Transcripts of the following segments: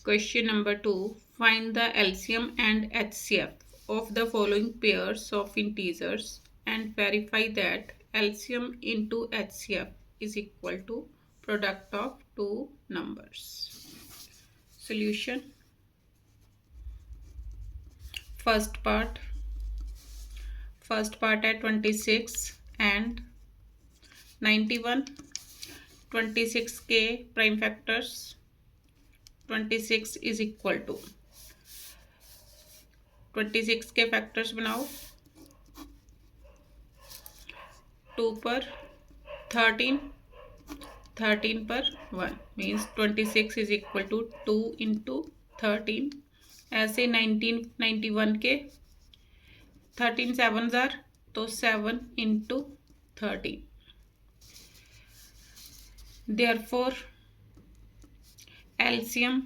Question number 2. Find the LCM and HCF of the following pairs of integers and verify that LCM into HCF is equal to product of two numbers. Solution. First part है 26 and 91. 26 के prime factors 26 is equal to 26 के factors बनाओ 2 पर 13 13 पर 1 means 26 is equal to 2 into 13. ऐसे 19 91 के 13 7 jar तो 7 into 13. Therefore LCM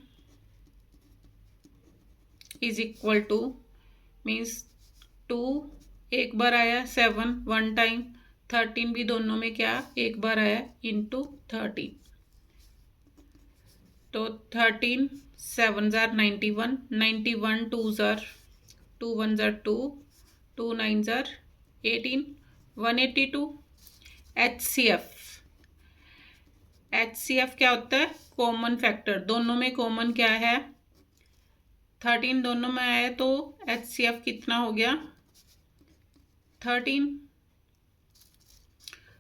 is equal to means 2 एक बार आया 7 वन टाइम 13 भी दोनों में क्या एक बार आया इंटू 13. तो 13 7 jar 91 91 2 jar 2 1 jar 2 2 9 jar 18 182. HCF क्या होता है कॉमन फैक्टर. दोनों में कॉमन क्या है 13 दोनों में आया तो HCF कितना हो गया 13.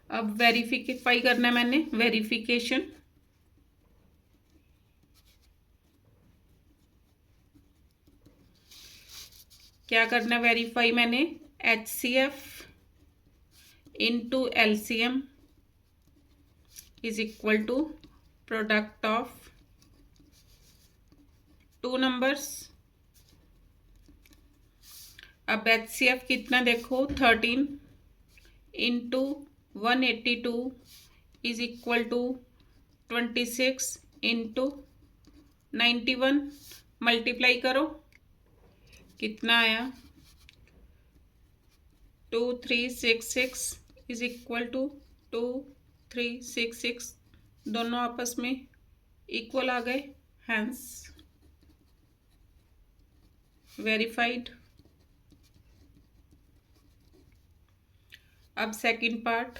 अब वेरीफाई करना है मैंने वेरिफिकेशन. क्या करना है वेरीफाई मैंने HCF into LCM is equal to product of two numbers. अब HCF कितना देखो 13 into 182 is equal to 26 into 91. Multiply करो कितना आया 2366 इज इक्वल टू 2366. दोनों आपस में इक्वल आ गए हैंस वेरीफाइड. अब सेकंड पार्ट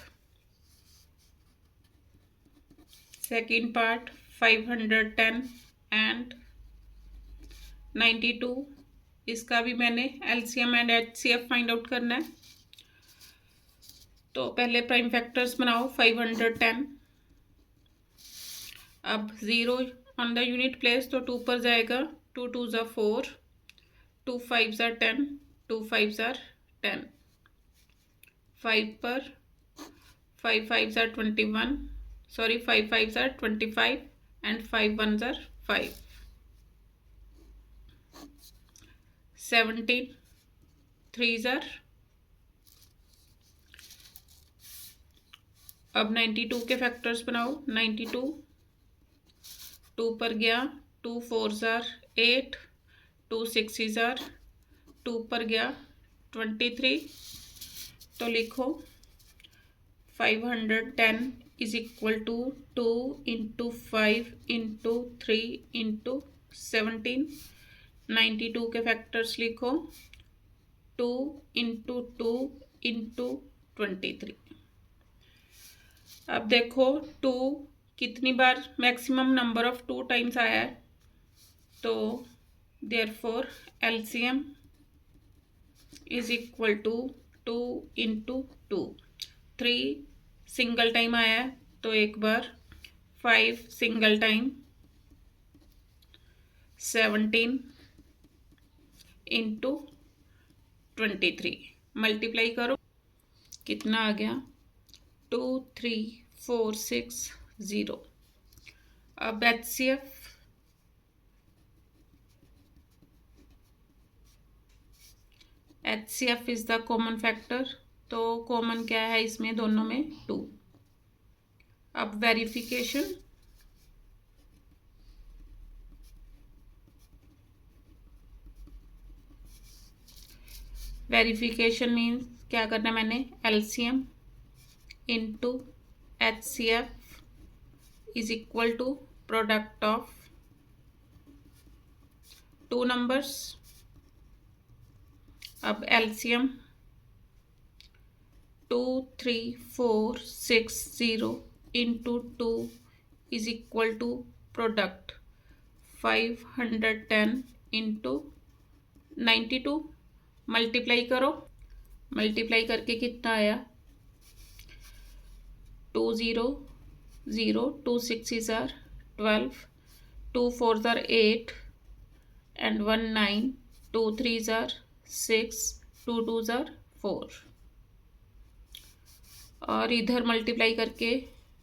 510 एंड 92. इसका भी मैंने LCM and HCF find out करना है. तो पहले प्राइम फैक्टर्स बनाओ 510. अब 0 ऑन द यूनिट प्लेस तो 2 पर जाएगा 2 2 ज़ा 4 2 5 ज़ा 10 2 5 ज़ा 10. 5 पर 5 5 ज़ा 21 सॉरी 5 5 ज़ा 25 एंड 5 1 ज़ा 5. 17 3 ज़ा. अब 92 के फैक्टर्स बनाओ 92 2 पर गया 2 4 ज़ार 8 2 6 ज़ार 2 पर गया 23. तो लिखो 510 is equal to 2 into 5 into 3 into 17. 92 के फैक्टर्स लिखो 2 इंटू 2 इंटू 23. अब देखो 2 कितनी बार मैक्सिमम नंबर ऑफ 2 टाइम्स आया है तो therefore LCM is equal to 2 into 2. 3 single time आया है तो एक बार 5 सिंगल टाइम 17 इंटू 23. मल्टीप्लाई करो कितना आ गया 2 3 4 6 0. अब HCF is the common factor. तो कॉमन क्या है इसमें दोनों में 2. अब वेरिफिकेशन मीन्स क्या करना है मैंने LCM into HCF is equal to product of two numbers. अब LCM 23460 into 2 is equal to product 510 into 92। Multiply करो, मल्टीप्लाई करके कितना आया 200, 2 6s are 12, 2 4s are 8 and 1 9, 2 3s are 6, 2 2s are 4। और इधर मल्टीप्लाई करके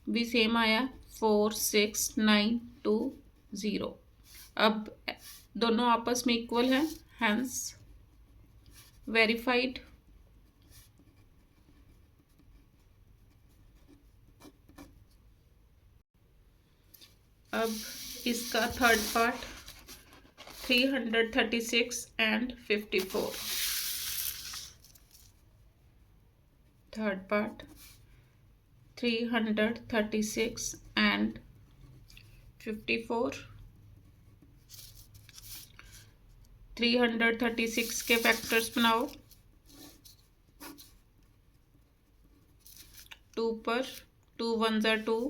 भी सेम आया 46920। अब दोनों आपस में इक्वल है, हैंस वेरीफाइड। अब इसका third part 336 and 54। Third part 336 and 54। 336 के फैक्टर्स बनाओ। 2 पर 2 1s are 2,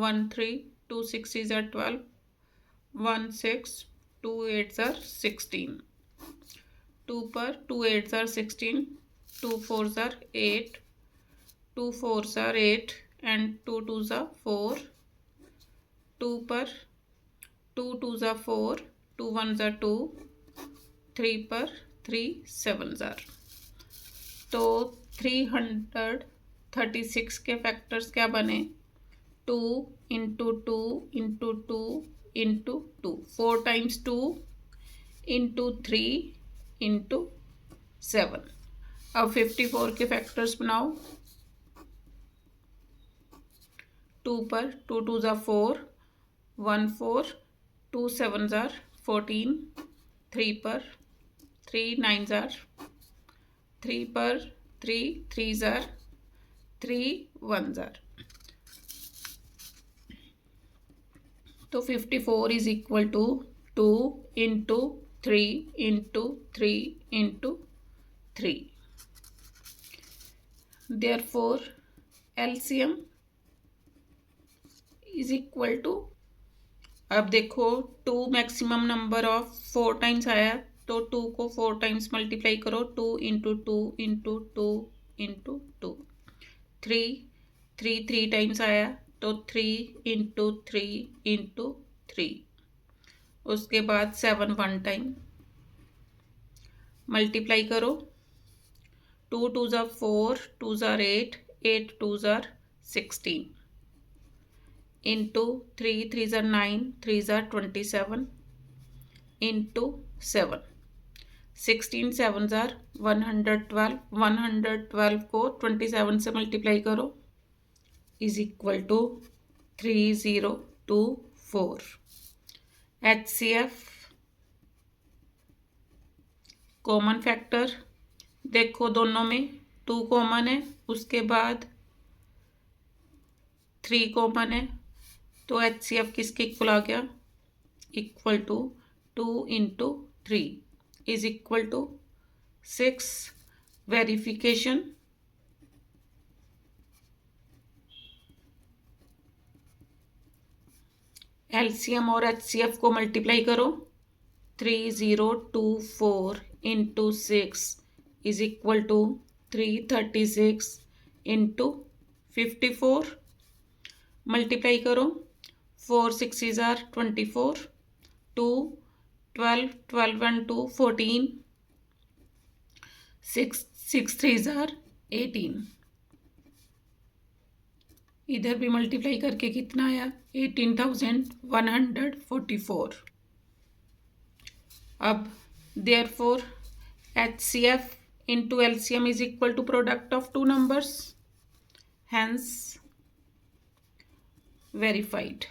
1 3, 2 6s are 12, 1 6, 2 8s are 16। 2 पर 2 8s are 16, 2 4s are 8, 2 4s are 8 and 2 2s are 4। 2 पर 2 2s are 4, 2 1s are 2, 3 पर 3 7s are। तो 336 के फैक्टर्स क्या बने 2 into 2 into 2 into 2, 4 times 2 into 3 into 7। अब 54 के फैक्टर्स बनाओ। 2 पर 2 2s are 4, 1 4, 2 7s are 14, 3 पर 3 9s are 3 पर 3 3s are 3 1s are। तो 54 is equal to 2 into 3 into 3 into 3। Therefore LCM is equal to, अब देखो 2 मैक्सिमम नंबर ऑफ 4 टाइम्स आया तो 2 को 4 टाइम्स मल्टीप्लाई करो। 2 इंटू 2 इंटू 2 इंटू 2। 3 3 टाइम्स आया तो 3 इंटू 3 इंटू 3। उसके बाद 7 1 टाइम मल्टीप्लाई करो। 2 2s are 4, 2s are 8, 8 2s are 16 into 3 3s are 9, 3s are 27 into 7। 16 7s are 112, 112 को 27 से मल्टीप्लाई करो is equal to 3024। HCF common factor देखो दोनों में 2 कॉमन है, उसके बाद 3 कॉमन है, तो HCF किसके इक्वल आ गया equal to 2 into 3 is equal to 6। Verification LCM और HCF को मल्टीप्लाई करो। 3024 into 6 is equal to 336 into 54। Multiply करो। 4 6s are 24, 2 12, 12 and 2 14, 6 6 3s are 18। इधर भी मल्टीप्लाई करके कितना आया 18,144। अब therefore HCF into LCM is equal to product of 2 numbers, hence verified.